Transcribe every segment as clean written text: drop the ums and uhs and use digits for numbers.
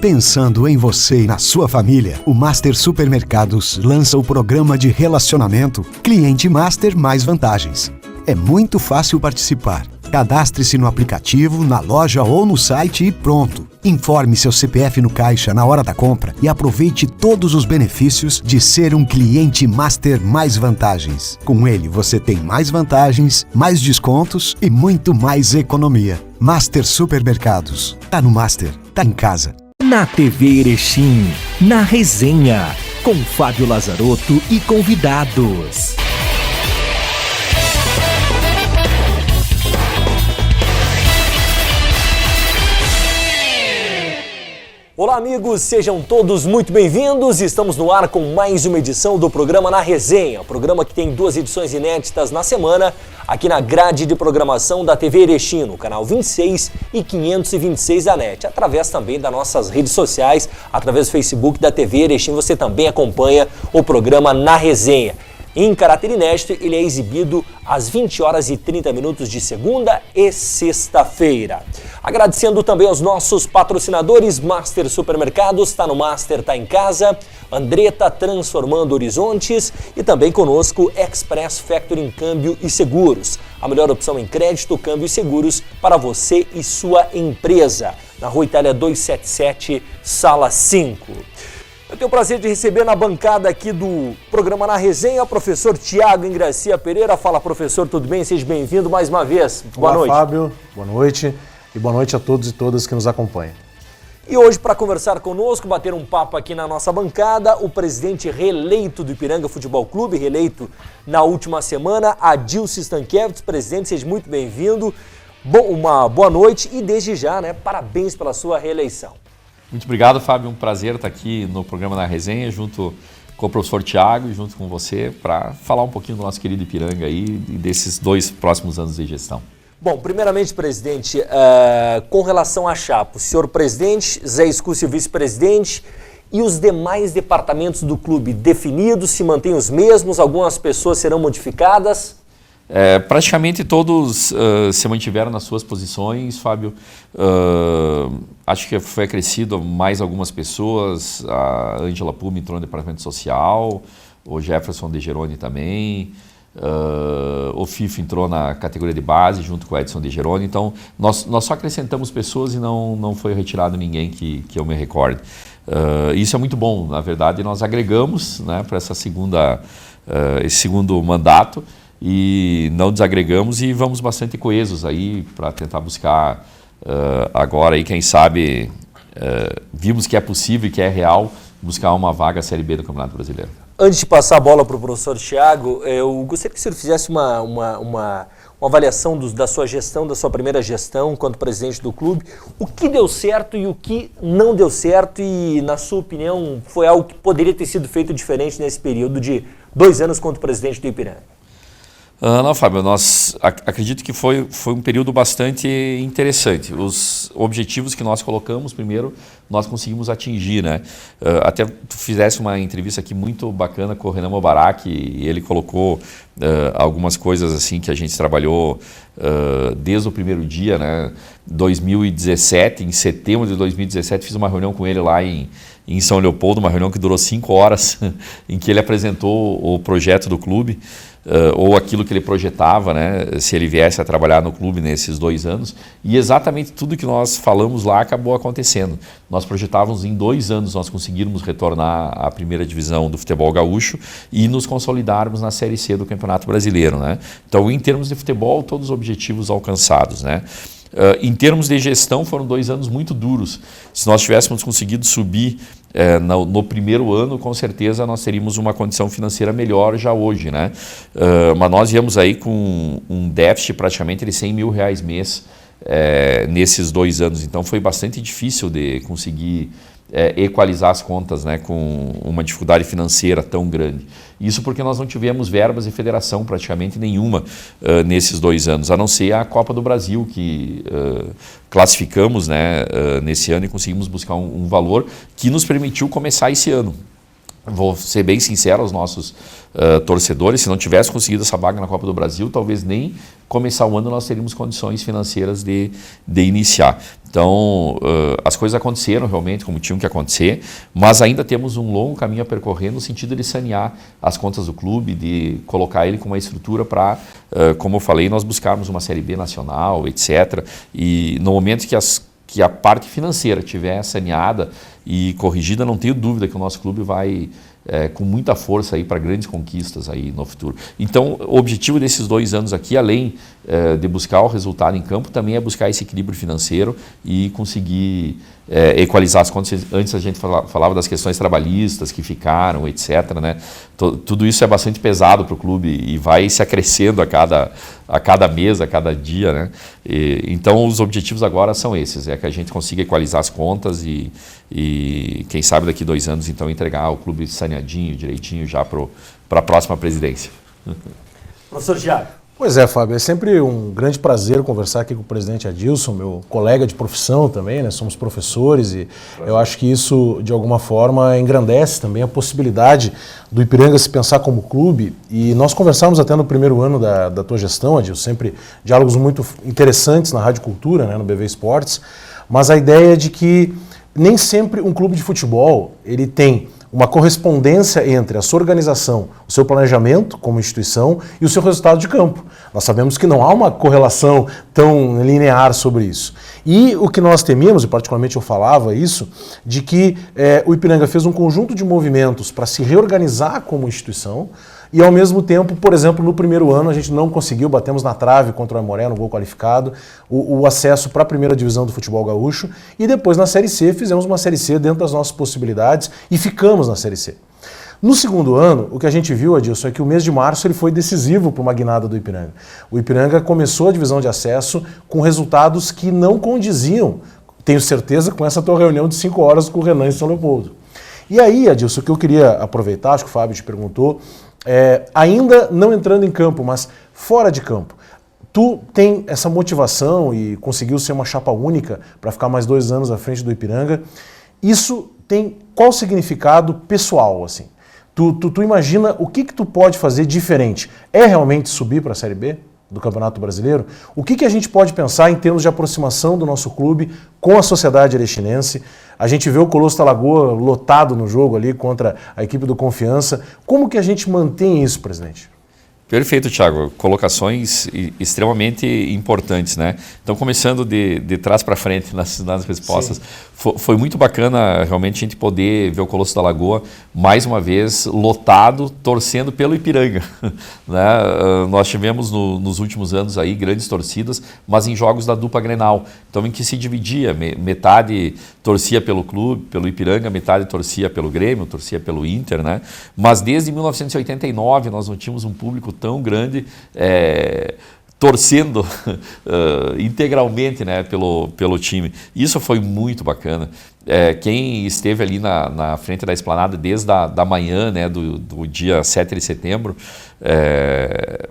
Pensando em você e na sua família, o Master Supermercados lança o programa de relacionamento Cliente Master Mais Vantagens. É muito fácil participar. Cadastre-se no aplicativo, na loja ou no site e pronto. Informe seu CPF no caixa na hora da compra e aproveite todos os benefícios de ser um cliente Master Mais Vantagens. Com ele, você tem mais vantagens, mais descontos e muito mais economia. Master Supermercados. Tá no Master, tá em casa. Na TV Erechim, na resenha, com Fábio Lazarotto e convidados. Olá amigos, sejam todos muito bem-vindos. Estamos no ar com mais uma edição do programa Na Resenha, programa que tem 2 edições inéditas na semana, aqui na grade de programação da TV Erechim, no canal 26 e 526 da NET, através também das nossas redes sociais, através do Facebook da TV Erechim, você também acompanha o programa Na Resenha. Em caráter inédito, ele é exibido às 20 horas e 30 minutos de segunda e sexta-feira. Agradecendo também aos nossos patrocinadores, Master Supermercados, tá no Master, tá em casa, Andretta Transformando Horizontes e também conosco Express Factoring Câmbio e Seguros. A melhor opção em crédito, câmbio e seguros para você e sua empresa. Na Rua Itália 277, Sala 5. Eu tenho o prazer de receber na bancada aqui do programa Na Resenha o professor Tiago Ingracia Pereira. Fala, professor, tudo bem? Seja bem-vindo mais uma vez. Boa noite. Olá, Fábio. Boa noite. E boa noite a todos e todas que nos acompanham. E hoje, para conversar conosco, bater um papo aqui na nossa bancada, o presidente reeleito do Ipiranga Futebol Clube, reeleito na última semana, Adilson Stankiewicz. Presidente, seja muito bem-vindo. Uma boa noite e, desde já, parabéns pela sua reeleição. Muito obrigado, Fábio. Um prazer estar aqui no programa Na Resenha, junto com o professor Tiago e junto com você, para falar um pouquinho do nosso querido Ipiranga aí e desses 2 próximos anos de gestão. Bom, primeiramente, presidente, com relação à chapa, o senhor presidente, Zé Escúcio, vice-presidente, e os demais departamentos do clube definidos, se mantêm os mesmos, algumas pessoas serão modificadas? Praticamente todos se mantiveram nas suas posições, Fábio. Acho que foi acrescido mais algumas pessoas. A Ângela Pume entrou no departamento social, o Jefferson De Geroni também, o Fifo entrou na categoria de base junto com o Edson De Geroni. Então nós só acrescentamos pessoas e não foi retirado ninguém que eu me recorde. Isso é muito bom, na verdade. Nós agregamos, para esse segundo mandato, e não desagregamos e vamos bastante coesos aí para tentar buscar agora, aí, quem sabe, vimos que é possível e que é real buscar uma vaga Série B do Campeonato Brasileiro. Antes de passar a bola para o professor Tiago, eu gostaria que o senhor fizesse uma avaliação da sua gestão, da sua primeira gestão enquanto presidente do clube. O que deu certo e o que não deu certo e, na sua opinião, foi algo que poderia ter sido feito diferente nesse período de 2 anos quanto presidente do Ipiranga? Não, Fábio, acredito que foi um período bastante interessante. Os objetivos que nós colocamos, primeiro, nós conseguimos atingir, Até tu fizesse uma entrevista aqui muito bacana com o Renan Mobarak e ele colocou algumas coisas assim que a gente trabalhou desde o primeiro dia, 2017, em setembro de 2017, fiz uma reunião com ele lá em São Leopoldo, uma reunião que durou 5 horas, em que ele apresentou o projeto do clube, ou aquilo que ele projetava, se ele viesse a trabalhar no clube nesses 2 anos, e exatamente tudo que nós falamos lá acabou acontecendo. Nós projetávamos em 2 anos nós conseguirmos retornar à primeira divisão do futebol gaúcho e nos consolidarmos na Série C do Campeonato Brasileiro. Então, em termos de futebol, todos os objetivos alcançados. Em termos de gestão, foram 2 anos muito duros. Se nós tivéssemos conseguido subir no primeiro ano, com certeza nós teríamos uma condição financeira melhor já hoje. Mas nós íamos aí com um déficit praticamente de R$100 mil mês nesses 2 anos. Então foi bastante difícil de conseguir equalizar as contas, com uma dificuldade financeira tão grande. Isso porque nós não tivemos verbas de federação praticamente nenhuma nesses 2 anos, a não ser a Copa do Brasil, que classificamos nesse ano e conseguimos buscar um valor que nos permitiu começar esse ano. Vou ser bem sincero aos nossos torcedores, se não tivesse conseguido essa vaga na Copa do Brasil, talvez nem começar o ano nós teríamos condições financeiras de iniciar. Então, as coisas aconteceram realmente como tinham que acontecer, mas ainda temos um longo caminho a percorrer no sentido de sanear as contas do clube, de colocar ele com uma estrutura para, como eu falei, nós buscarmos uma Série B nacional, etc. E no momento que a parte financeira estiver saneada e corrigida, não tenho dúvida que o nosso clube vai com muita força aí para grandes conquistas aí no futuro. Então, o objetivo desses 2 anos aqui, além de buscar o resultado em campo, também é buscar esse equilíbrio financeiro e conseguir equalizar as contas. Antes a gente falava das questões trabalhistas que ficaram, etc. Né? Tudo isso é bastante pesado para o clube e vai se acrescendo a cada mês, a cada dia. Né? Então, os objetivos agora são esses, é que a gente consiga equalizar as contas e quem sabe daqui 2 anos, então, entregar o clube saneadinho, direitinho, já para a próxima presidência. Professor Thiago. Pois é, Fábio, é sempre um grande prazer conversar aqui com o presidente Adilson, meu colega de profissão também, né? Somos professores e eu acho que isso, de alguma forma, engrandece também a possibilidade do Ipiranga se pensar como clube. E nós conversamos até no primeiro ano da tua gestão, Adilson, sempre diálogos muito interessantes na Rádio Cultura, né? No BV Esportes, mas a ideia de que nem sempre um clube de futebol ele tem uma correspondência entre a sua organização, o seu planejamento como instituição e o seu resultado de campo. Nós sabemos que não há uma correlação tão linear sobre isso. E o que nós temíamos, e particularmente eu falava isso, de que o Ipiranga fez um conjunto de movimentos para se reorganizar como instituição e, ao mesmo tempo, por exemplo, no primeiro ano a gente não conseguiu, batemos na trave contra o Aimoré no gol qualificado, o acesso para a primeira divisão do futebol gaúcho e depois na Série C fizemos uma Série C dentro das nossas possibilidades e ficamos na Série C. No segundo ano, o que a gente viu, Adilson, é que o mês de março ele foi decisivo para uma guinada do Ipiranga. O Ipiranga começou a divisão de acesso com resultados que não condiziam, tenho certeza, com essa tua reunião de 5 horas com o Renan em São Leopoldo. E aí, Adilson, o que eu queria aproveitar, acho que o Fábio te perguntou, ainda não entrando em campo, mas fora de campo, tu tem essa motivação e conseguiu ser uma chapa única para ficar mais 2 anos à frente do Ipiranga. Isso tem qual significado pessoal, assim? Tu imagina o que tu pode fazer diferente? É realmente subir para a Série B do Campeonato Brasileiro? O que a gente pode pensar em termos de aproximação do nosso clube com a sociedade erechinense? A gente vê o Colosso da Lagoa lotado no jogo ali contra a equipe do Confiança. Como que a gente mantém isso, presidente? Perfeito, Thiago. Colocações extremamente importantes, né? Então, começando de trás para frente nas respostas, foi muito bacana realmente a gente poder ver o Colosso da Lagoa mais uma vez lotado, torcendo pelo Ipiranga. Né? Nós tivemos nos últimos anos aí grandes torcidas, mas em jogos da dupla Grenal. Então, em que se dividia, metade torcia pelo clube, pelo Ipiranga, metade torcia pelo Grêmio, torcia pelo Inter, né? Mas desde 1989 nós não tínhamos um público tão grande torcendo integralmente, né, pelo time. Isso foi muito bacana. Quem esteve ali na frente da esplanada desde da manhã, né, do dia 7 de setembro,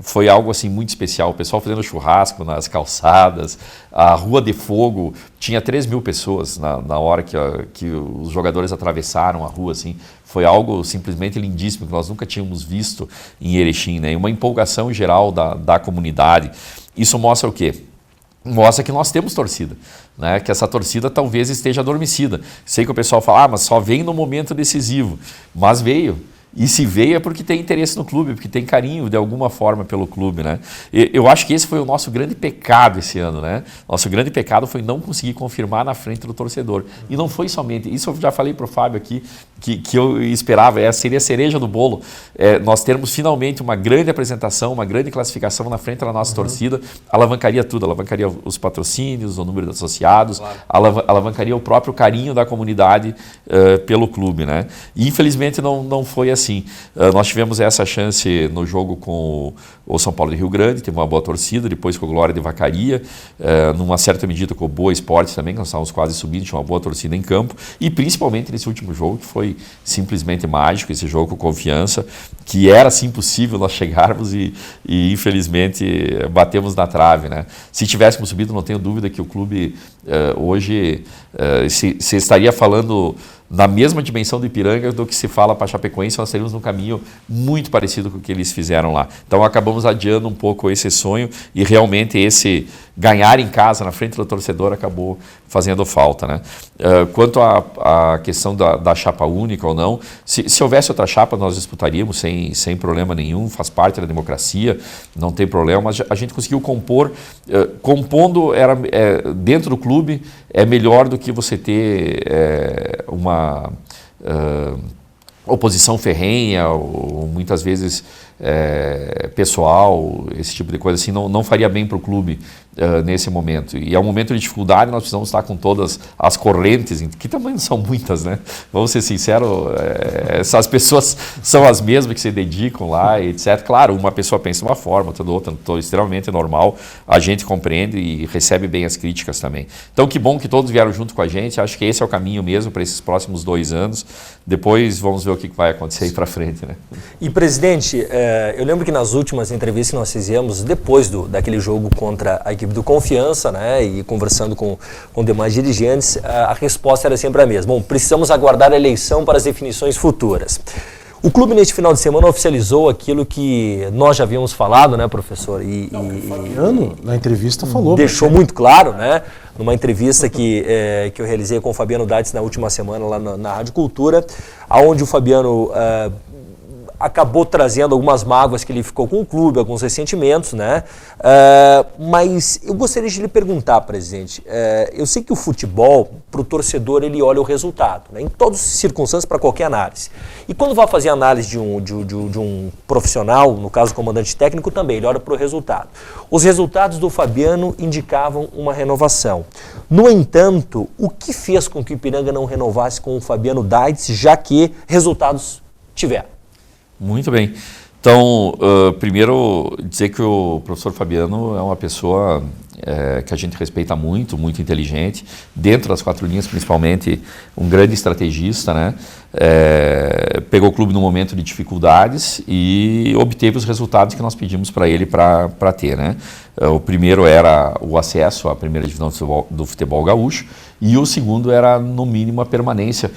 foi algo assim muito especial. O pessoal fazendo churrasco nas calçadas, a Rua de Fogo, tinha 3.000 pessoas na hora que os jogadores atravessaram a rua, assim. Foi algo simplesmente lindíssimo que nós nunca tínhamos visto em Erechim, né? Uma empolgação geral da comunidade. Isso mostra o quê? Mostra que nós temos torcida, né? Que essa torcida talvez esteja adormecida. Sei que o pessoal fala, mas só vem no momento decisivo. Mas veio. E se veio é porque tem interesse no clube, porque tem carinho de alguma forma pelo clube, né? Eu acho que esse foi o nosso grande pecado esse ano, né? Nosso grande pecado foi não conseguir confirmar na frente do torcedor. E não foi somente, isso eu já falei para o Fábio aqui, que eu esperava, seria a cereja do bolo, nós termos finalmente uma grande apresentação, uma grande classificação na frente da nossa torcida, alavancaria tudo, alavancaria os patrocínios, o número de associados, claro. Alavancaria o próprio carinho da comunidade pelo clube, né? E infelizmente não foi assim. Nós tivemos essa chance no jogo com o São Paulo de Rio Grande, teve uma boa torcida, depois com o Glória de Vacaria, numa certa medida com o Boa Esporte também, que nós estávamos quase subindo, tinha uma boa torcida em campo, e principalmente nesse último jogo, que foi simplesmente mágico, esse jogo com Confiança, que era assim possível nós chegarmos e infelizmente batemos na trave, né? Se tivéssemos subido, não tenho dúvida que o clube hoje se estaria falando na mesma dimensão do Ipiranga do que se fala para a Chapecoense, nós teríamos um caminho muito parecido com o que eles fizeram lá. Então acabamos adiando um pouco esse sonho e realmente esse ganhar em casa, na frente do torcedor, acabou fazendo falta, né? Quanto à questão da chapa única ou não, se houvesse outra chapa, nós disputaríamos sem problema nenhum, faz parte da democracia, não tem problema, mas a gente conseguiu compor, compondo dentro do clube, é melhor do que você ter uma oposição ferrenha ou muitas vezes pessoal, esse tipo de coisa assim, não faria bem para o clube nesse momento. E é um momento de dificuldade, nós precisamos estar com todas as correntes, que também são muitas, né? Vamos ser sinceros, essas pessoas são as mesmas que se dedicam lá, etc. Claro, uma pessoa pensa de uma forma, outra extremamente normal, a gente compreende e recebe bem as críticas também. Então, que bom que todos vieram junto com a gente, acho que esse é o caminho mesmo para esses próximos 2 anos. Depois vamos ver o que vai acontecer aí para frente, né? E, presidente, eu lembro que nas últimas entrevistas que nós fizemos, depois daquele jogo contra a equipe do Confiança, né, e conversando com demais dirigentes, a resposta era sempre a mesma. Bom, precisamos aguardar a eleição para as definições futuras. O clube, neste final de semana, oficializou aquilo que nós já havíamos falado, né, professor? O Fabiano, na entrevista, falou. Deixou muito claro, né? Numa entrevista que eu realizei com o Fabiano Daitz na última semana lá na Rádio Cultura, onde o Fabiano acabou trazendo algumas mágoas que ele ficou com o clube, alguns ressentimentos, né? Mas eu gostaria de lhe perguntar, presidente, eu sei que o futebol, para o torcedor, ele olha o resultado, né? Em todas as circunstâncias, para qualquer análise. E quando vai fazer análise de um profissional, no caso o comandante técnico também, ele olha para o resultado. Os resultados do Fabiano indicavam uma renovação. No entanto, o que fez com que o Ipiranga não renovasse com o Fabiano Daitz, já que resultados tiveram? Muito bem. Então, primeiro, dizer que o professor Fabiano é uma pessoa que a gente respeita muito, muito inteligente, dentro das 4 linhas, principalmente, um grande estrategista, né? Pegou o clube num momento de dificuldades e obteve os resultados que nós pedimos para ele para ter, né? O primeiro era o acesso à primeira divisão do futebol gaúcho e o segundo era, no mínimo, a permanência.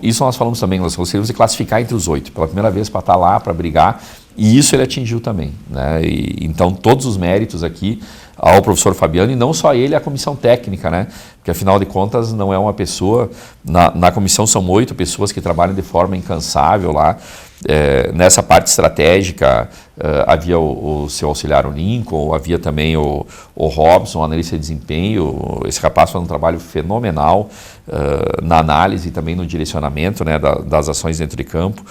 Isso nós falamos também, nós conseguimos classificar entre os 8, pela primeira vez para estar lá, para brigar, e isso ele atingiu também, né? Então, todos os méritos aqui ao professor Fabiano, e não só ele, a comissão técnica, né? Porque, afinal de contas, não é uma pessoa... Na comissão são 8 pessoas que trabalham de forma incansável lá. Nessa parte estratégica, havia o seu auxiliar, o Lincoln, havia também o Robson, analista de desempenho. Esse rapaz faz um trabalho fenomenal na análise e também no direcionamento, né, das ações dentro de campo.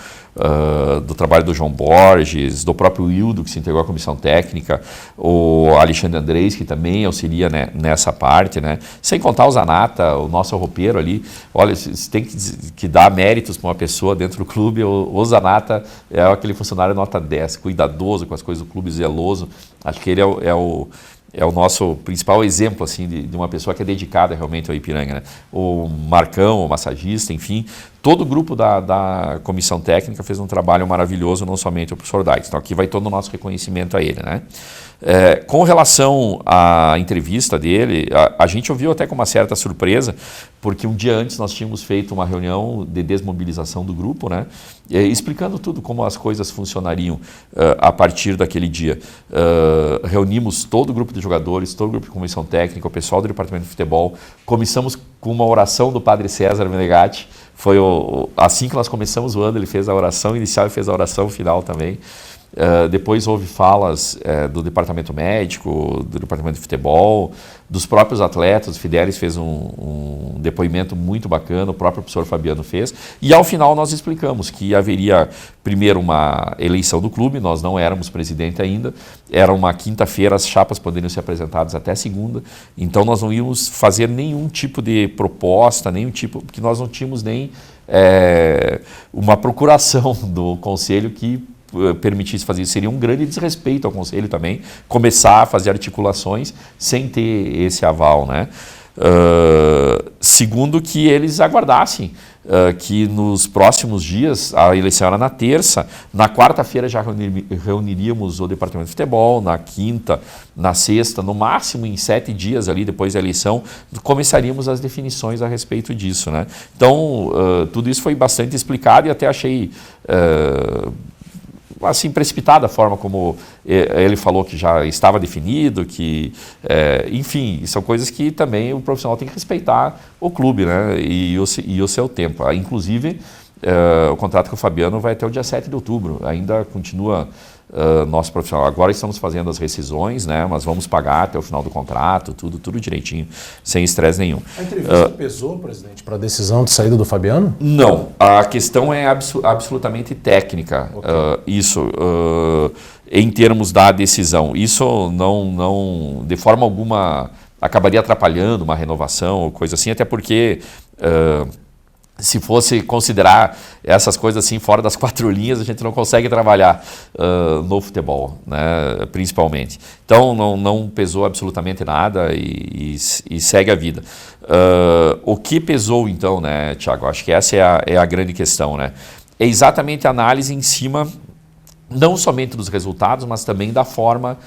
Do trabalho do João Borges, do próprio Hildo, que se integrou à comissão técnica, o Alexandre Andrés, que também auxilia, né, nessa parte, né? Sem contar o Zanata, o nosso roupeiro ali. Olha, você tem que dar méritos para uma pessoa dentro do clube. O Zanata é aquele funcionário nota 10, cuidadoso com as coisas do clube, zeloso. Acho que ele é o nosso principal exemplo, assim, de uma pessoa que é dedicada realmente ao Ipiranga, né? O Marcão, o massagista, enfim, todo o grupo da comissão técnica fez um trabalho maravilhoso, não somente o professor Daitz. Então aqui vai todo o nosso reconhecimento a ele, né? Com relação à entrevista dele, a gente ouviu até com uma certa surpresa, porque um dia antes nós tínhamos feito uma reunião de desmobilização do grupo, né? Explicando tudo, como as coisas funcionariam a partir daquele dia. Reunimos todo o grupo de jogadores, todo o grupo de comissão técnica, o pessoal do departamento de futebol, começamos com uma oração do padre César Menegatti. Foi assim que nós começamos o ano, ele fez a oração inicial e fez a oração final também. Depois houve falas do departamento médico, do departamento de futebol, dos próprios atletas. O Fidelis fez um depoimento muito bacana, o próprio professor Fabiano fez. E ao final nós explicamos que haveria primeiro uma eleição do clube, nós não éramos presidente ainda, era uma quinta-feira, as chapas poderiam ser apresentadas até segunda, então nós não íamos fazer nenhum tipo de proposta, porque nós não tínhamos nem uma procuração do conselho que permitisse fazer isso. Seria um grande desrespeito ao conselho também, começar a fazer articulações sem ter esse aval, né? Segundo, que eles aguardassem que nos próximos dias, a eleição era na terça, na quarta-feira já reuniríamos o departamento de futebol, na quinta, na sexta, no máximo em 7 dias ali depois da eleição, começaríamos as definições a respeito disso, né? Então, tudo isso foi bastante explicado e até achei assim, precipitada a forma como ele falou que já estava definido, que, enfim, são coisas que também o profissional tem que respeitar o clube, né? E o seu tempo. Inclusive, o contrato com o Fabiano vai até o dia 7 de outubro, ainda continua nosso profissional. Agora estamos fazendo as rescisões, né? Mas vamos pagar até o final do contrato, tudo direitinho, sem estresse nenhum. A entrevista pesou, presidente, para a decisão de saída do Fabiano? Não, a questão é absolutamente técnica, em termos da decisão. Isso não de forma alguma acabaria atrapalhando uma renovação ou coisa assim, até porque se fosse considerar essas coisas assim fora das 4 linhas, a gente não consegue trabalhar no futebol, né, principalmente. Então não pesou absolutamente nada e segue a vida. O que pesou então, né, Thiago? Acho que essa é a grande questão, né? É exatamente a análise em cima não somente dos resultados, mas também da forma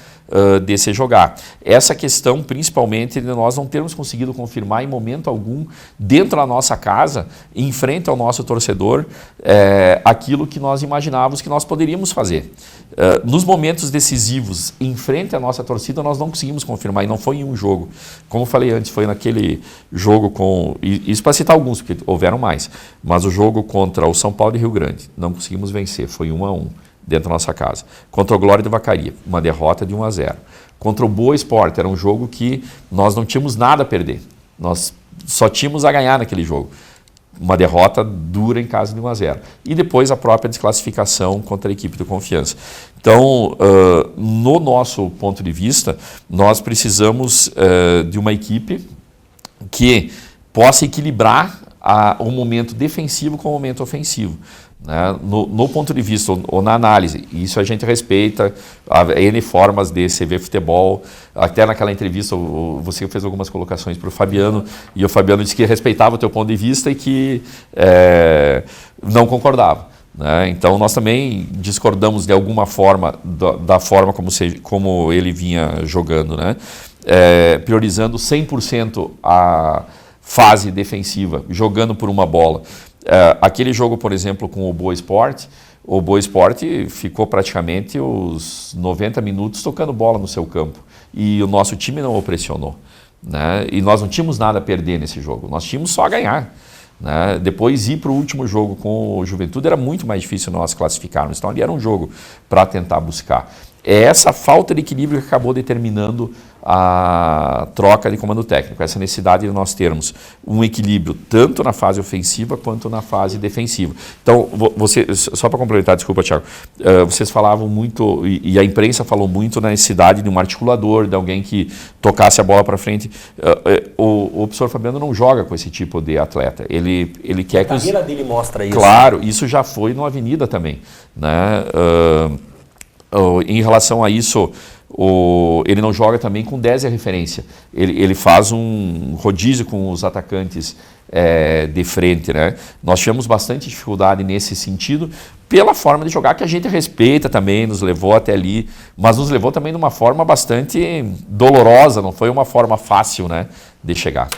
de se jogar. Essa questão, principalmente, de nós não termos conseguido confirmar em momento algum, dentro da nossa casa, em frente ao nosso torcedor, aquilo que nós imaginávamos que nós poderíamos fazer. Nos momentos decisivos, em frente à nossa torcida, nós não conseguimos confirmar, e não foi em um jogo. Como eu falei antes, foi naquele jogo com... Isso para citar alguns, porque houveram mais. Mas o jogo contra o São Paulo e Rio Grande, não conseguimos vencer, foi 1-1. Dentro da nossa casa. Contra o Glória de Vacaria, uma derrota de 1-0. Contra o Boa Esporte, era um jogo que nós não tínhamos nada a perder. Nós só tínhamos a ganhar naquele jogo. Uma derrota dura em casa de 1-0. E depois a própria desclassificação contra a equipe do Confiança. Então, no nosso ponto de vista, nós precisamos de uma equipe que possa equilibrar o momento defensivo com o momento ofensivo. Né? No ponto de vista, ou na análise, isso a gente respeita, há N formas de se ver futebol. Até naquela entrevista você fez algumas colocações para o Fabiano, e o Fabiano disse que respeitava o teu ponto de vista e que não concordava. Né? Então nós também discordamos de alguma forma da forma como ele vinha jogando, né? Priorizando 100% a fase defensiva, jogando por uma bola. Aquele jogo, por exemplo, com o Boa Esporte ficou praticamente os 90 minutos tocando bola no seu campo. E o nosso time não o pressionou. Né? E nós não tínhamos nada a perder nesse jogo, nós tínhamos só a ganhar. Né? Depois ir para o último jogo com o Juventude era muito mais difícil nós classificarmos. Então ali era um jogo para tentar buscar. É essa falta de equilíbrio que acabou determinando a troca de comando técnico, essa necessidade de nós termos um equilíbrio tanto na fase ofensiva quanto na fase defensiva. Então, só para complementar, desculpa, Thiago, vocês falavam muito, e a imprensa falou muito na necessidade de um articulador, de alguém que tocasse a bola para frente. O professor Fabiano não joga com esse tipo de atleta. Ele quer que... A carreira dele mostra isso. Claro, isso já foi no Avenida também. Né? Em relação a isso, ele não joga também com 10 de referência. Ele faz um rodízio com os atacantes de frente. Né? Nós tivemos bastante dificuldade nesse sentido, pela forma de jogar que a gente respeita também, nos levou até ali, mas nos levou também de uma forma bastante dolorosa, não foi uma forma fácil, né, de chegar.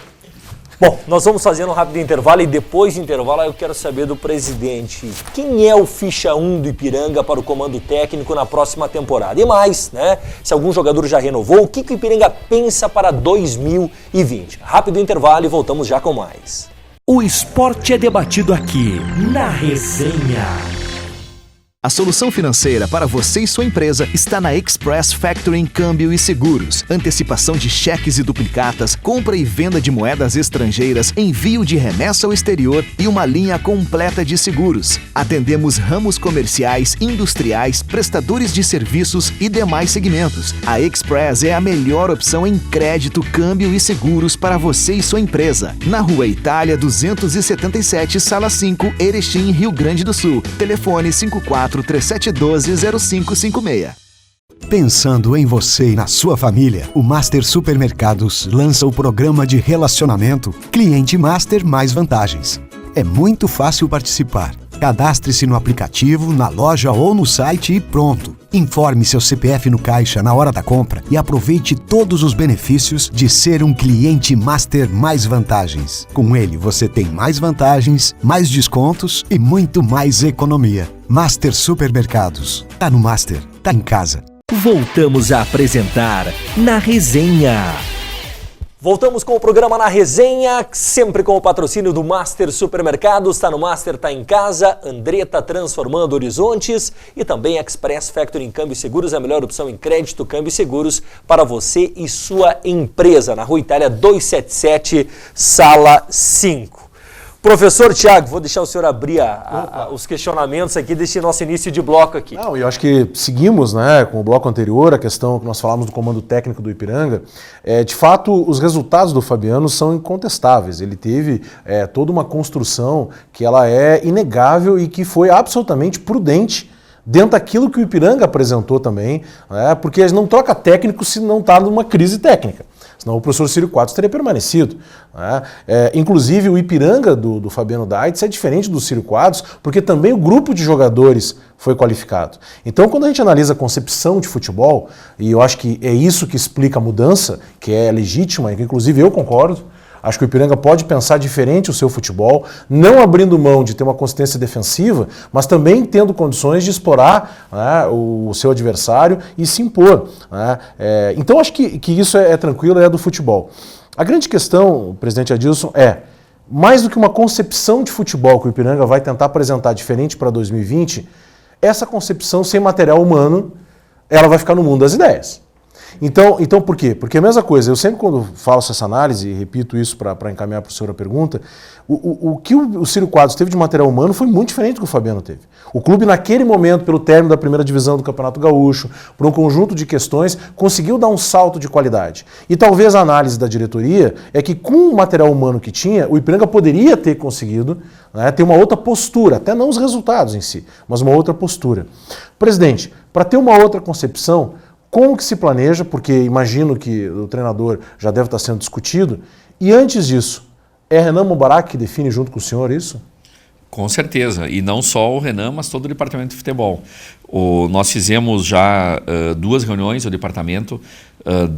Bom, nós vamos fazendo um rápido intervalo e depois do intervalo eu quero saber do presidente quem é o ficha 1 do Ipiranga para o comando técnico na próxima temporada. E mais, né? Se algum jogador já renovou, o que o Ipiranga pensa para 2020? Rápido intervalo e voltamos já com mais. O esporte é debatido aqui na Resenha. A solução financeira para você e sua empresa está na Express Factoring Câmbio e Seguros. Antecipação de cheques e duplicatas, compra e venda de moedas estrangeiras, envio de remessa ao exterior e uma linha completa de seguros. Atendemos ramos comerciais, industriais, prestadores de serviços e demais segmentos. A Express é a melhor opção em crédito, câmbio e seguros para você e sua empresa. Na Rua Itália 277, Sala 5, Erechim, Rio Grande do Sul. Telefone 5437120556. Pensando em você e na sua família, o Master Supermercados lança o programa de relacionamento Cliente Master Mais Vantagens. É muito fácil participar. Cadastre-se no aplicativo, na loja ou no site e pronto. Informe seu CPF no caixa na hora da compra e aproveite todos os benefícios de ser um cliente Master mais vantagens. Com ele você tem mais vantagens, mais descontos e muito mais economia. Master Supermercados. Tá no Master, tá em casa. Voltamos a apresentar Na Resenha. Voltamos com o programa Na Resenha, sempre com o patrocínio do Master Supermercados. Está no Master, está em casa. Andretta transformando horizontes e também Express Factoring Câmbio e Seguros, a melhor opção em crédito, câmbio e seguros para você e sua empresa. Na Rua Itália 277, sala 5. Professor Tiago, vou deixar o senhor abrir os questionamentos aqui desse nosso início de bloco aqui. Não, eu acho que seguimos, né, com o bloco anterior, a questão que nós falamos do comando técnico do Ipiranga. De fato, os resultados do Fabiano são incontestáveis. Ele teve toda uma construção que ela é inegável e que foi absolutamente prudente dentro daquilo que o Ipiranga apresentou também, né, porque a gente não troca técnico se não está numa crise técnica. Senão o professor Círio Quadros teria permanecido. Né? Inclusive o Ipiranga do Fabiano Daitz é diferente do Círio Quadros, porque também o grupo de jogadores foi qualificado. Então quando a gente analisa a concepção de futebol, e eu acho que é isso que explica a mudança, que é legítima, e que inclusive eu concordo, acho que o Ipiranga pode pensar diferente o seu futebol, não abrindo mão de ter uma consistência defensiva, mas também tendo condições de explorar, né, o seu adversário e se impor. Né? Então acho que isso é tranquilo, é do futebol. A grande questão, presidente Adilson, mais do que uma concepção de futebol que o Ipiranga vai tentar apresentar diferente para 2020, essa concepção sem material humano, ela vai ficar no mundo das ideias. Então por quê? Porque a mesma coisa, eu sempre quando faço essa análise, e repito isso para encaminhar para o senhor a pergunta, o que o Círio Quadros teve de material humano foi muito diferente do que o Fabiano teve. O clube naquele momento, pelo término da primeira divisão do Campeonato Gaúcho, por um conjunto de questões, conseguiu dar um salto de qualidade. E talvez a análise da diretoria é que com o material humano que tinha, o Ipiranga poderia ter conseguido, né, ter uma outra postura, até não os resultados em si, mas uma outra postura. Presidente, para ter uma outra concepção, como que se planeja, porque imagino que o treinador já deve estar sendo discutido, e antes disso, é Renan Mubarak que define junto com o senhor isso? Com certeza, e não só o Renan, mas todo o departamento de futebol. Nós fizemos já 2 reuniões, o departamento,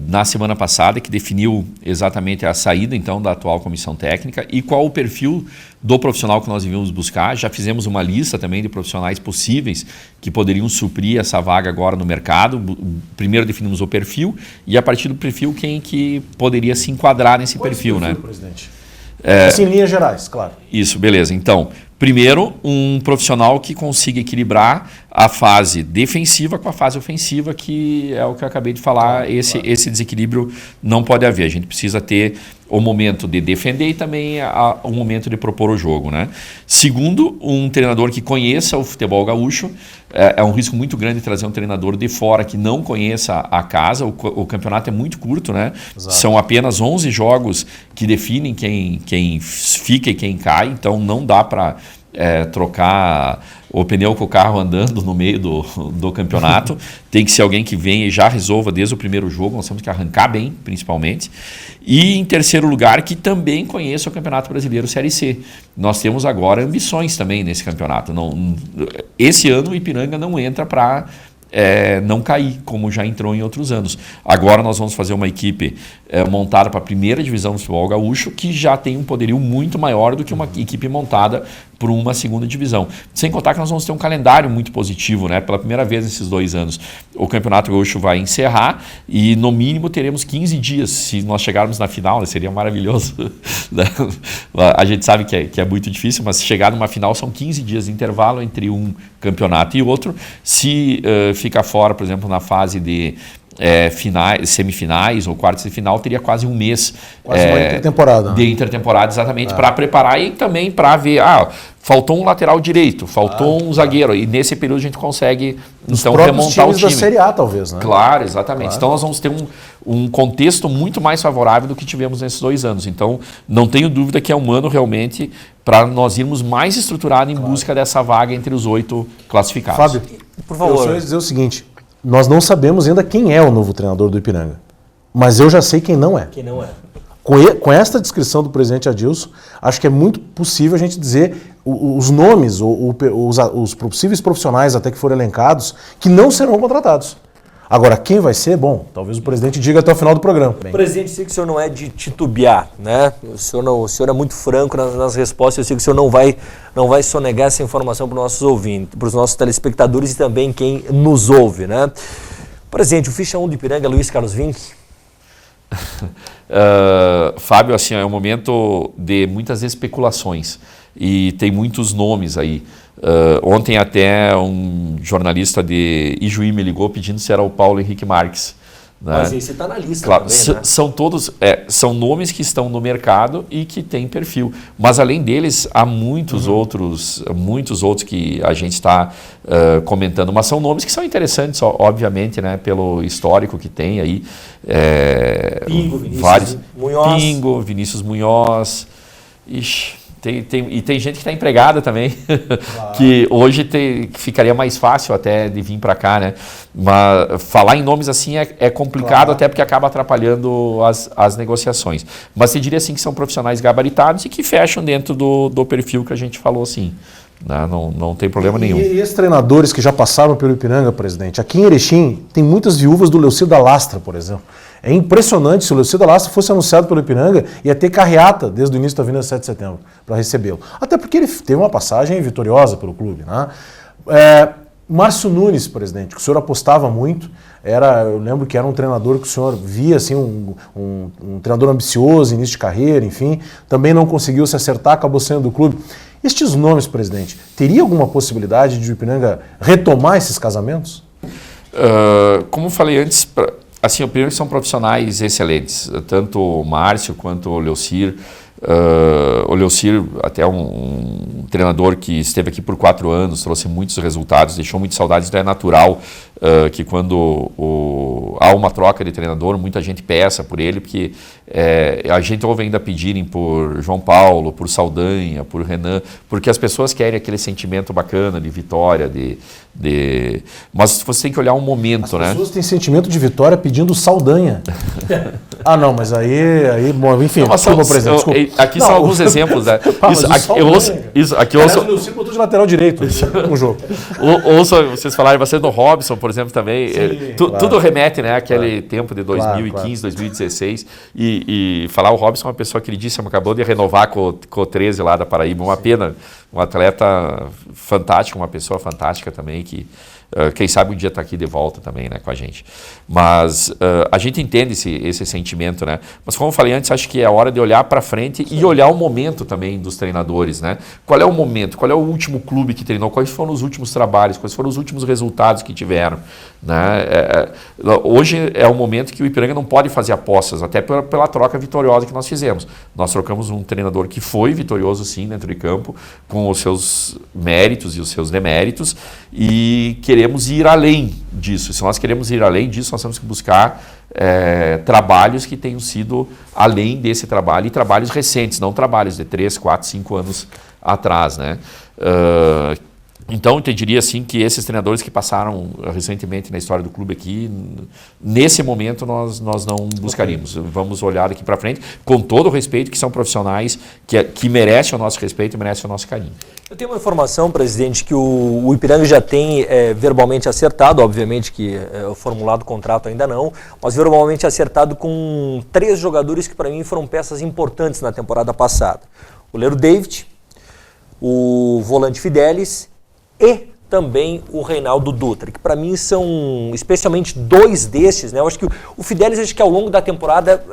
na semana passada, que definiu exatamente a saída então da atual comissão técnica e qual o perfil do profissional que nós devíamos buscar. Já fizemos uma lista também de profissionais possíveis que poderiam suprir essa vaga agora no mercado. Primeiro definimos o perfil e a partir do perfil quem que poderia se enquadrar nesse perfil, né? Presidente? Assim, em linhas gerais, claro. Isso, beleza. Então, primeiro, um profissional que consiga equilibrar a fase defensiva com a fase ofensiva, que é o que eu acabei de falar. Esse desequilíbrio não pode haver. A gente precisa ter o momento de defender e também o momento de propor o jogo, né? Segundo, um treinador que conheça o futebol gaúcho. É um risco muito grande trazer um treinador de fora que não conheça a casa. O campeonato é muito curto, né? Exato. São apenas 11 jogos que definem quem fica e quem cai. Então não dá para trocar o pneu com o carro andando no meio do campeonato. Tem que ser alguém que venha e já resolva desde o primeiro jogo. Nós temos que arrancar bem, principalmente. E em terceiro lugar, que também conheça o Campeonato Brasileiro Série C. Nós temos agora ambições também nesse campeonato. Esse ano o Ipiranga não entra para não cair, como já entrou em outros anos. Agora nós vamos fazer uma equipe montada para a primeira divisão do futebol gaúcho, que já tem um poderio muito maior do que uma equipe montada por uma segunda divisão. Sem contar que nós vamos ter um calendário muito positivo, né? Pela primeira vez nesses 2 anos. O Campeonato Gaúcho vai encerrar e no mínimo teremos 15 dias. Se nós chegarmos na final, né? Seria maravilhoso. A gente sabe que é muito difícil, mas se chegar numa final são 15 dias de intervalo entre um campeonato e outro. Se ficar fora, por exemplo, na fase de semifinais ou quartas de final, teria quase um mês uma intertemporada, de intertemporada, exatamente, para preparar e também para ver, faltou um lateral direito, faltou um zagueiro, e nesse período a gente consegue então remontar o time. Da Série A, talvez, né? Claro, exatamente. Claro. Então nós vamos ter um contexto muito mais favorável do que tivemos nesses 2 anos. Então não tenho dúvida que é um ano realmente para nós irmos mais estruturado em busca dessa vaga entre os 8 classificados. Fábio, por favor. Eu só ia dizer o seguinte: nós não sabemos ainda quem é o novo treinador do Ipiranga, mas eu já sei quem não é. Quem não é? Com esta descrição do presidente Adilson, acho que é muito possível a gente dizer os nomes, ou os possíveis profissionais até que foram elencados, que não serão contratados. Agora, quem vai ser? Bom, talvez o presidente diga até o final do programa. Presidente, eu sei que o senhor não é de titubear, né? O senhor é muito franco nas respostas, eu sei que o senhor não vai sonegar essa informação para os nossos ouvintes, para os nossos telespectadores e também quem nos ouve, né? Presidente, o ficha 1 do Ipiranga, Luiz Carlos Vinck. Fábio, assim, é um momento de muitas especulações e tem muitos nomes aí. Ontem até um jornalista de Ijuí me ligou pedindo se era o Paulo Henrique Marques. Né? Mas esse está na lista claro, também, né? São todos, são nomes que estão no mercado e que têm perfil. Mas além deles, há muitos outros que a gente está comentando. Mas são nomes que são interessantes, obviamente, né, pelo histórico que tem aí. Pingo, Vinícius vários, Munhoz. Pingo, Vinícius Munhoz. Ixi. E tem gente que está empregada também, claro. Que hoje ficaria mais fácil até de vir para cá, né? Mas falar em nomes assim é complicado, claro. Até porque acaba atrapalhando as negociações. Mas eu diria assim que são profissionais gabaritados e que fecham dentro do perfil que a gente falou assim. Não tem problema nenhum. E esses treinadores que já passaram pelo Ipiranga, presidente, aqui em Erechim tem muitas viúvas do Leucir da Lastra, por exemplo. É impressionante, se o Leucir da Lastra fosse anunciado pelo Ipiranga, ia ter carreata desde o início da Avenida 7 de Setembro para recebê-lo. Até porque ele teve uma passagem vitoriosa pelo clube. Né? Márcio Nunes, presidente, que o senhor apostava muito, eu lembro que era um treinador que o senhor via assim, um treinador ambicioso, início de carreira, enfim, também não conseguiu se acertar, acabou saindo do clube. Estes nomes, presidente, teria alguma possibilidade de o Ipiranga retomar esses casamentos? Como eu falei antes, assim, o Ipiranga são profissionais excelentes, tanto o Márcio quanto o Leucir. O Leucir, até um treinador que esteve aqui por 4 anos, trouxe muitos resultados, deixou muitas saudades, então é natural que quando há uma troca de treinador, muita gente peça por ele, porque a gente ouve ainda pedirem por João Paulo, por Saldanha, por Renan, porque as pessoas querem aquele sentimento bacana de vitória, mas você tem que olhar um momento, né? As pessoas têm sentimento de vitória pedindo Saldanha. Não, mas aí bom, enfim, não, desculpa, presidente, desculpa. Aqui são alguns exemplos, né? Aqui o Leucir botou de lateral direito no jogo. Ouço vocês falarem bastante do Robson, por exemplo, também. Sim, claro. Tudo remete, né, àquele tempo de 2015, 2016. E falar o Robson é uma pessoa queridíssima, acabou de renovar com o 13 lá da Paraíba. Uma pena, um atleta fantástico, uma pessoa fantástica também, que quem sabe um dia está aqui de volta também, né, com a gente. Mas a gente entende esse sentimento, né? Mas como eu falei antes, acho que é a hora de olhar para frente e olhar o momento também dos treinadores, né? Qual é o momento? Qual é o último clube que treinou? Quais foram os últimos trabalhos? Quais foram os últimos resultados que tiveram? Né? Hoje é o momento que o Ipiranga não pode fazer apostas, até pela troca vitoriosa que nós fizemos. Nós trocamos um treinador que foi vitorioso, sim, dentro de campo, com os seus méritos e os seus deméritos, e queremos ir além disso. Se nós queremos ir além disso, nós temos que buscar trabalhos que tenham sido além desse trabalho, e trabalhos recentes, não trabalhos de 3, 4, 5 anos atrás, né? Então, eu diria assim que esses treinadores que passaram recentemente na história do clube aqui, nesse momento nós não buscaríamos. Vamos olhar daqui para frente, com todo o respeito, que são profissionais que merecem o nosso respeito e merecem o nosso carinho. Eu tenho uma informação, presidente, que o Ipiranga já tem verbalmente acertado, obviamente que o formulado contrato ainda não, mas verbalmente acertado com 3 jogadores que para mim foram peças importantes na temporada passada. O goleiro David, o volante Fidelis e também o Reinaldo Dutra, que para mim são especialmente 2 destes, né? Eu acho que o Fidelis, ao longo da temporada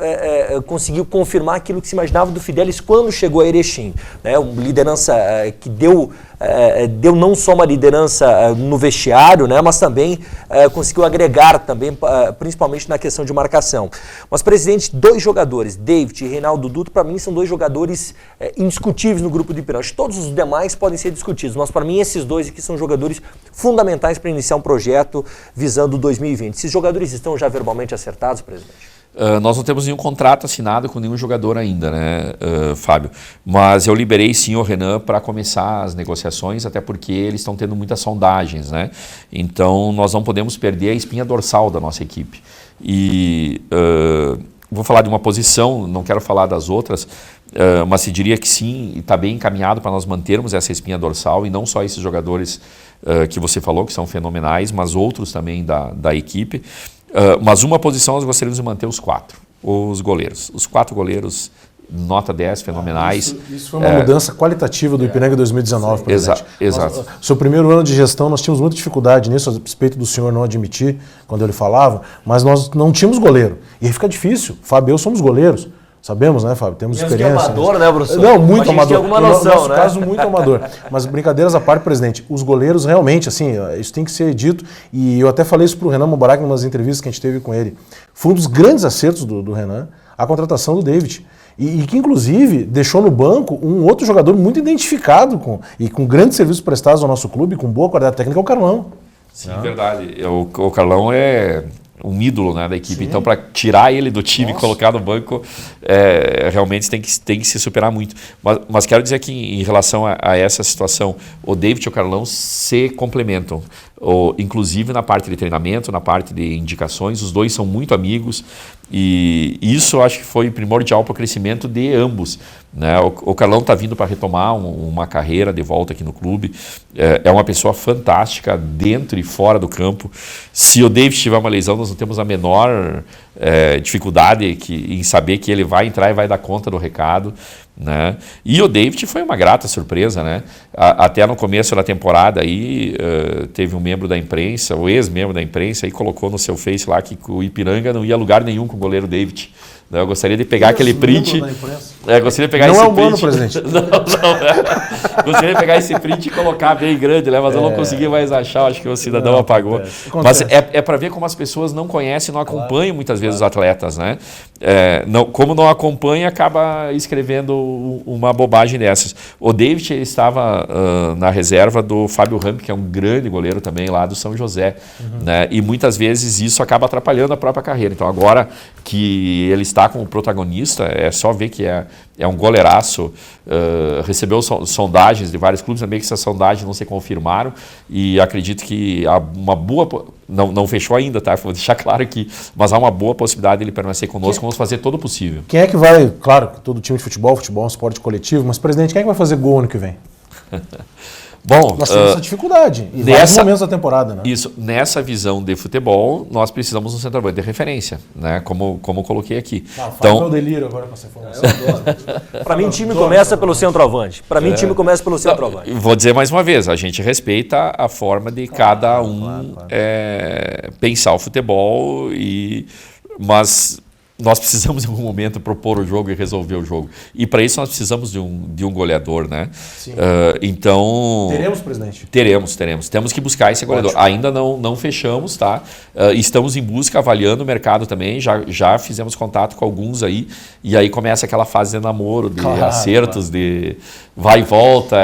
conseguiu confirmar aquilo que se imaginava do Fidelis quando chegou a Erechim, né? Uma liderança que deu não só uma liderança no vestiário, né? Mas também conseguiu agregar também, principalmente na questão de marcação. Mas, presidente, 2 jogadores, David e Reinaldo Dutra, para mim são 2 jogadores indiscutíveis no grupo do Ipiranga. Todos os demais podem ser discutidos, mas para mim esses 2 aqui são jogadores fundamentais para iniciar um projeto visando 2020. Esses jogadores estão já verbalmente acertados, presidente? Nós não temos nenhum contrato assinado com nenhum jogador ainda, né, Fábio? Mas eu liberei sim o Renan para começar as negociações, até porque eles estão tendo muitas sondagens, né? Então nós não podemos perder a espinha dorsal da nossa equipe. E vou falar de uma posição, não quero falar das outras, mas se diria que sim, está bem encaminhado para nós mantermos essa espinha dorsal, e não só esses jogadores que você falou, que são fenomenais, mas outros também da equipe. Mas uma posição nós gostaríamos de manter os 4, os goleiros. Os 4 goleiros, nota 10, fenomenais. Isso foi uma mudança qualitativa do Ipiranga 2019, presidente. Exato. Seu primeiro ano de gestão, nós tínhamos muita dificuldade nisso, a respeito do senhor não admitir, quando ele falava, mas nós não tínhamos goleiro. E aí fica difícil. Fábio e eu somos goleiros. Sabemos, né, Fábio? Temos experiência. Que amador, né, professor? Não, muito amador. Tem alguma noção, no nosso né? caso, muito amador. Mas brincadeiras à parte, presidente, os goleiros realmente, assim, isso tem que ser dito, e eu até falei isso para o Renan Mubarak em umas entrevistas que a gente teve com ele. Foi um dos grandes acertos do Renan, a contratação do David. E que, inclusive, deixou no banco um outro jogador muito identificado com grandes serviços prestados ao nosso clube, com boa qualidade técnica, o Carlão. Sim, verdade. O Carlão é um ídolo, né, da equipe. Sim. Então, para tirar ele do time e colocar no banco, realmente tem que se superar muito. Mas quero dizer que, em relação a essa situação, o David e o Carlão se complementam. Inclusive na parte de treinamento, na parte de indicações, os dois são muito amigos, e isso eu acho que foi primordial para o crescimento de ambos, né? O Carlão está vindo para retomar uma carreira de volta aqui no clube, é uma pessoa fantástica dentro e fora do campo. Se o David tiver uma lesão, nós não temos a menor dificuldade em saber que ele vai entrar e vai dar conta do recado, né? E o David foi uma grata surpresa, né? Até no começo da temporada aí, teve um membro da imprensa, o ex-membro da imprensa, aí colocou no seu Face lá que o Ipiranga não ia a lugar nenhum com o goleiro David. Eu gostaria de pegar aquele print. Gostaria de pegar não esse é humano, print. presidente. Não. Gostaria de pegar esse print e colocar bem grande, né? Mas eu não consegui mais achar, acho que o cidadão apagou. Mas é para ver como as pessoas não conhecem, não acompanham muitas vezes os atletas, né? Como não acompanha, acaba escrevendo uma bobagem dessas. O David estava na reserva do Fábio Ramp, que é um grande goleiro também lá do São José, né? E muitas vezes isso acaba atrapalhando a própria carreira. Então agora que ele está como protagonista, é só ver que é um goleiraço, recebeu sondagens de vários clubes, também que essas sondagens não se confirmaram, e acredito que há uma boa, não fechou ainda, tá? Vou deixar claro aqui, mas há uma boa possibilidade de ele permanecer conosco, vamos fazer todo o possível. Quem é que vai, claro, todo time de futebol é um esporte coletivo, mas, presidente, quem é que vai fazer gol ano que vem? Bom, nós temos essa dificuldade, em vários momentos da temporada, né? Isso, nessa visão de futebol, nós precisamos de um centroavante de referência, né? Como eu coloquei aqui. Então, meu delírio agora com essa informação. Para mim, time começa pelo centroavante. Para mim, time começa pelo centroavante. Vou dizer mais uma vez, a gente respeita a forma de cada um pensar o futebol, mas nós precisamos em algum momento propor o jogo e resolver o jogo. E para isso nós precisamos de um goleador, né? Sim. Então... Teremos, presidente? Teremos. Temos que buscar esse goleador. Ainda não fechamos, tá? Estamos em busca, avaliando o mercado também. Já fizemos contato com alguns aí. E aí começa aquela fase de namoro, de acertos, de vai e volta.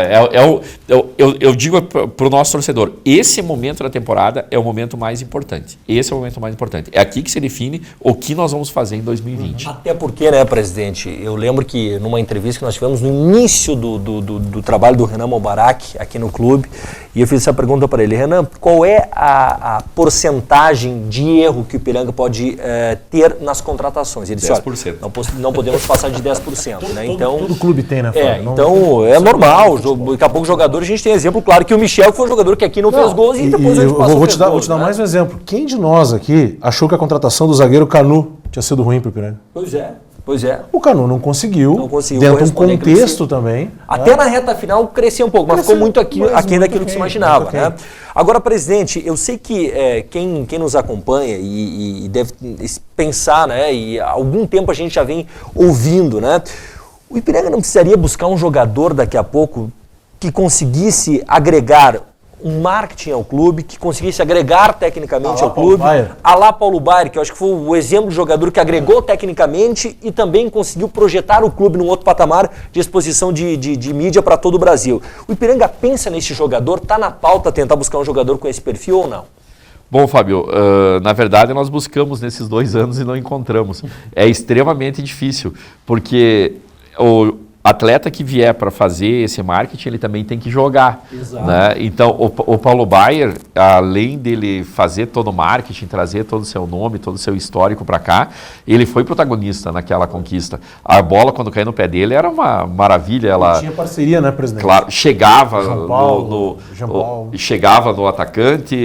Eu digo para o nosso torcedor, esse momento da temporada é o momento mais importante. Esse é o momento mais importante. É aqui que se define o que nós vamos fazer em 2020. Até porque, né, presidente, eu lembro que numa entrevista que nós tivemos no início do trabalho do Renan Mubarak aqui no clube, e eu fiz essa pergunta para ele: Renan, qual é a porcentagem de erro que o Ipiranga pode ter nas contratações? Ele disse: 10%. Olha, não podemos passar de 10%. Né? Então, todo clube tem, né, Fábio? Então é normal. Daqui a pouco o jogador, a gente tem exemplo, claro, que o Michel foi um jogador que aqui não fez gols e depois eu vou te dar mais um exemplo. Quem de nós aqui achou que a contratação do zagueiro Canu tinha sido ruim para o Ipiranga? Pois é. O Canu não conseguiu dentro de um contexto também. Até na reta final cresceu um pouco, mas ficou muito aquém daquilo que se imaginava. Né? Agora, presidente, eu sei que quem nos acompanha e deve pensar, né, e há algum tempo a gente já vem ouvindo, né? O Ipiranga não precisaria buscar um jogador daqui a pouco que conseguisse agregar um marketing ao clube, que conseguisse agregar tecnicamente ao clube, a lá Paulo Baier, que eu acho que foi o exemplo de jogador que agregou tecnicamente e também conseguiu projetar o clube num outro patamar de exposição de mídia para todo o Brasil. O Ipiranga pensa nesse jogador, está na pauta tentar buscar um jogador com esse perfil ou não? Bom, Fábio, na verdade nós buscamos nesses 2 anos e não encontramos. É extremamente difícil, porque atleta que vier para fazer esse marketing, ele também tem que jogar. Exato. Né? Então, o Paulo Baier, além dele fazer todo o marketing, trazer todo o seu nome, todo o seu histórico para cá, ele foi protagonista naquela conquista. A bola, quando caiu no pé dele, era uma maravilha. Ela tinha parceria, né, presidente? Claro, chegava chegava no atacante,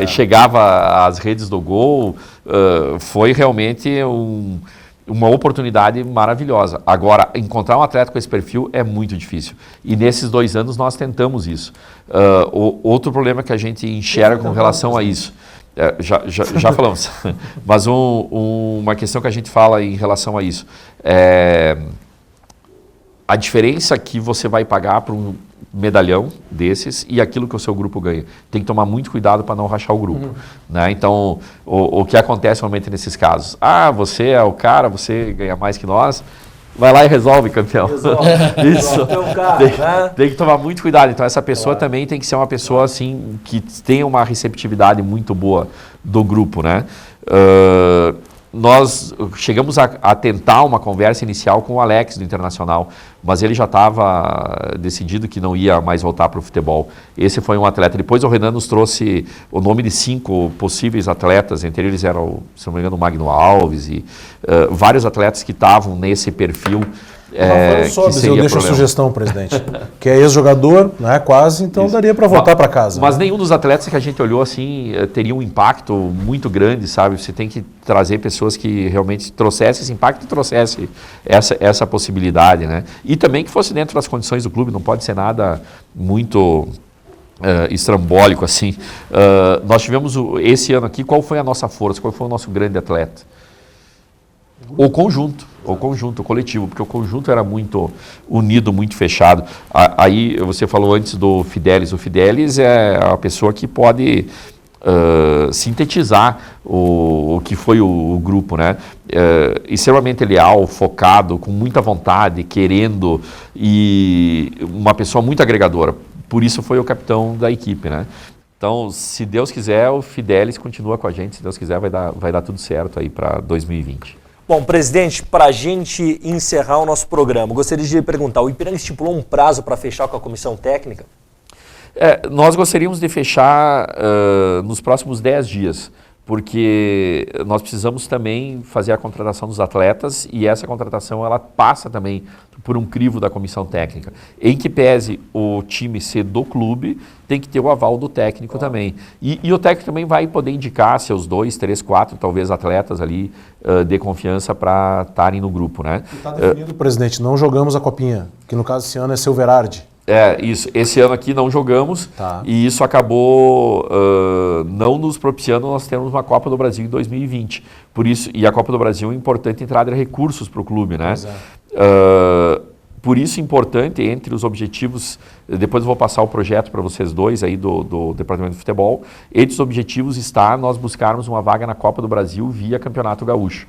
chegava às redes do gol. Foi realmente uma oportunidade maravilhosa. Agora, encontrar um atleta com esse perfil é muito difícil. E nesses 2 anos nós tentamos isso. Outro problema que a gente enxerga com relação a isso, já falamos, mas uma questão que a gente fala em relação a isso, a diferença que você vai pagar para um medalhão desses e aquilo que o seu grupo ganha. Tem que tomar muito cuidado para não rachar o grupo. Né? Então, o que acontece normalmente nesses casos? Você é o cara, você ganha mais que nós, vai lá e resolve, campeão. Isso. Tem que tomar muito cuidado. Então, essa pessoa também tem que ser uma pessoa assim, que tenha uma receptividade muito boa do grupo. Né? Nós chegamos a tentar uma conversa inicial com o Alex do Internacional, mas ele já estava decidido que não ia mais voltar para o futebol. Esse foi um atleta. Depois o Renan nos trouxe o nome de 5 possíveis atletas, entre eles eram, se não me engano, o Magno Alves e vários atletas que estavam nesse perfil. Eu deixo a sugestão, presidente, que é ex-jogador, né, quase, então daria para voltar para casa. Mas nenhum dos atletas que a gente olhou assim teria um impacto muito grande, sabe? Você tem que trazer pessoas que realmente trouxessem esse impacto e trouxessem essa possibilidade, né? E também que fosse dentro das condições do clube, não pode ser nada muito estrambólico assim. Nós tivemos esse ano aqui, qual foi a nossa força, qual foi o nosso grande atleta? O conjunto, o coletivo, porque o conjunto era muito unido, muito fechado. Aí você falou antes do Fidelis. O Fidelis é a pessoa que pode sintetizar o que foi o grupo, né? Extremamente leal, focado, com muita vontade, querendo, e uma pessoa muito agregadora. Por isso foi o capitão da equipe, né? Então, se Deus quiser, o Fidelis continua com a gente. Se Deus quiser, vai dar tudo certo aí para 2020. Bom, presidente, para a gente encerrar o nosso programa, gostaria de perguntar, o Ipiranga estipulou um prazo para fechar com a comissão técnica? Nós gostaríamos de fechar nos próximos 10 dias, porque nós precisamos também fazer a contratação dos atletas e essa contratação ela passa também por um crivo da comissão técnica. Em que pese o time ser do clube, tem que ter o aval do técnico também. E o técnico também vai poder indicar seus 2, 3, 4, talvez atletas ali de confiança para estarem no grupo. Né? Está definido, presidente, não jogamos a copinha, que no caso esse ano é seu Verardi. Isso. Esse ano aqui não jogamos e isso acabou não nos propiciando nós termos uma Copa do Brasil em 2020. Por isso, e a Copa do Brasil é importante entrada de recursos para o clube, né? Por isso, importante, entre os objetivos, depois eu vou passar o projeto para vocês dois aí do Departamento de Futebol, entre os objetivos está nós buscarmos uma vaga na Copa do Brasil via Campeonato Gaúcho,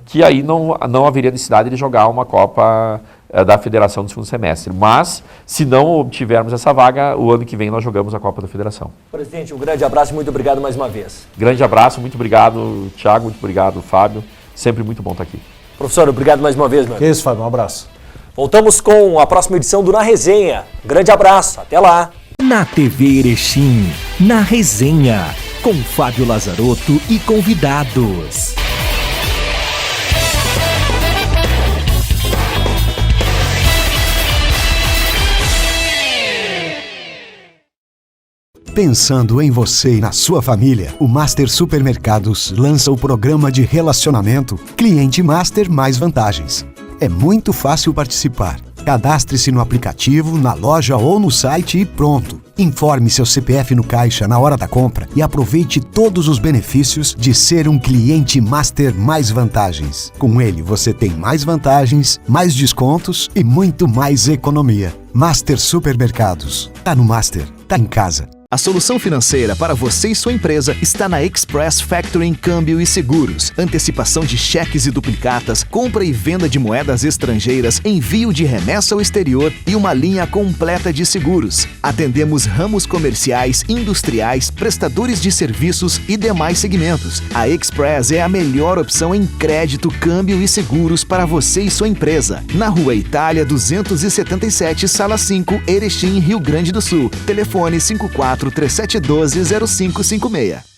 que aí não haveria necessidade de jogar uma Copa da Federação no segundo semestre. Mas, se não obtivermos essa vaga, o ano que vem nós jogamos a Copa da Federação. Presidente, um grande abraço e muito obrigado mais uma vez. Grande abraço, muito obrigado, Thiago, muito obrigado, Fábio. Sempre muito bom estar aqui. Professor, obrigado mais uma vez, meu amigo. Que isso, Fábio, um abraço. Voltamos com a próxima edição do Na Resenha. Grande abraço, até lá. Na TV Erechim, Na Resenha, com Fábio Lazarotto e convidados. Pensando em você e na sua família, o Master Supermercados lança o programa de relacionamento Cliente Master Mais Vantagens. É muito fácil participar. Cadastre-se no aplicativo, na loja ou no site e pronto. Informe seu CPF no caixa na hora da compra e aproveite todos os benefícios de ser um cliente Master Mais Vantagens. Com ele você tem mais vantagens, mais descontos e muito mais economia. Master Supermercados. Tá no Master, tá em casa. A solução financeira para você e sua empresa está na Express Factoring Câmbio e Seguros. Antecipação de cheques e duplicatas, compra e venda de moedas estrangeiras, envio de remessa ao exterior e uma linha completa de seguros. Atendemos ramos comerciais, industriais, prestadores de serviços e demais segmentos. A Express é a melhor opção em crédito, câmbio e seguros para você e sua empresa. Na Rua Itália 277, Sala 5, Erechim, Rio Grande do Sul. Telefone 54 3712 0556.